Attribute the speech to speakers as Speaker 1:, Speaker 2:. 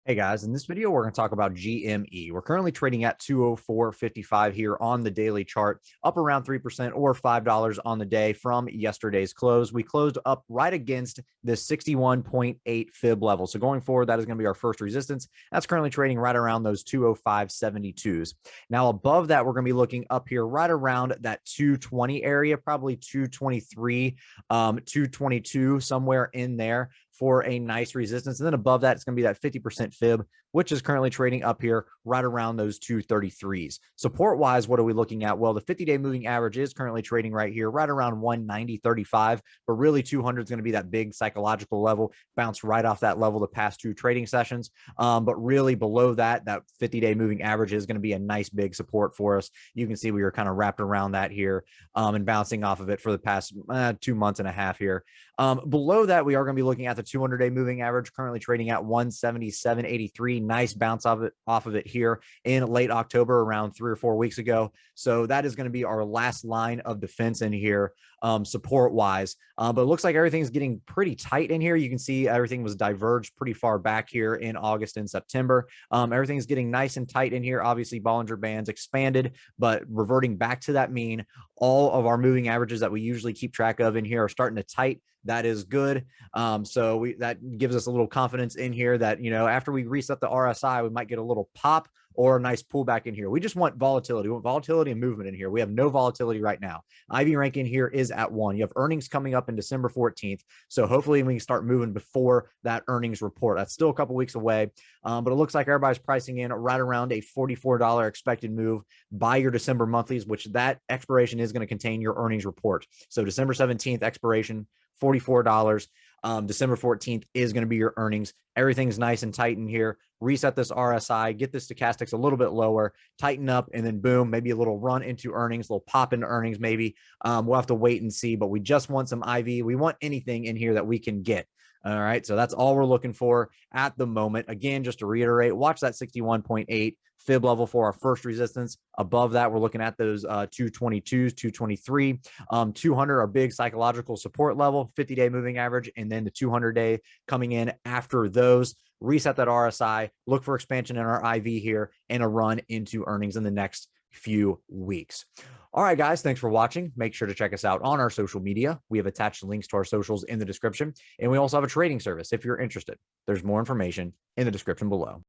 Speaker 1: Hey guys, in this video, we're going to talk about GME. We're currently trading at 204.55 here on the daily chart, up around 3% or $5 on the day from yesterday's close. We closed up right against this 61.8 fib level. So going forward, that is going to be our first resistance. That's currently trading right around those 205.72s. Now above that, we're going to be looking up here right around that 220 area, probably 223, 222, somewhere in there for a nice resistance. And then above that, it's going to be that 50% fib, which is currently trading up here right around those 233s. Support wise, what are we looking at? Well, the 50-day moving average is currently trading right here, right around 190.35, but really 200 is going to be that big psychological level, bounce right off that level the past two trading sessions. But really below that, that 50-day moving average is going to be a nice big support for us. You can see we were kind of wrapped around that here and bouncing off of it for the past 2 months and a half here. Below that, we are going to be looking at the 200-day moving average, currently trading at 177.83. Nice bounce off of it here in late October, around 3 or 4 weeks ago. So that is going to be our last line of defense in here, support wise. But it looks like everything's getting pretty tight in here. You can see everything was diverged pretty far back here in August and September. Everything's getting nice and tight in here. Obviously, Bollinger Bands expanded, but reverting back to that mean. All of our moving averages that we usually keep track of in here are starting to tight. That is good. So that gives us a little confidence in here that, you know, after we reset the RSI, we might get a little pop or a nice pullback in here. We just want volatility. We want volatility and movement in here. We have no volatility right now. IV rank in here is at 1. You have earnings coming up in December 14th. So hopefully we can start moving before that earnings report. That's still a couple weeks away. But it looks like everybody's pricing in right around a $44 expected move by your December monthlies, which that expiration is going to contain your earnings report. So December 17th expiration, $44. December 14th is going to be your earnings. Everything's nice and tight in here. Reset this RSI, get the stochastics a little bit lower, tighten up, and then boom, maybe a little run into earnings, a little pop into earnings maybe. We'll have to wait and see, but we just want some IV. We want anything in here that we can get. All right, so that's all we're looking for at the moment. Again, just to reiterate, watch that 61.8 fib level for our first resistance. Above that, we're looking at those 222s, 223, 200, our big psychological support level, 50-day moving average, and then the 200-day coming in after those. Reset that RSI, look for expansion in our IV here, and a run into earnings in the next few weeks. All right, guys, thanks for watching. Make sure to check us out on our social media. We have attached links to our socials in the description, and we also have a trading service if you're interested. There's more information in the description below.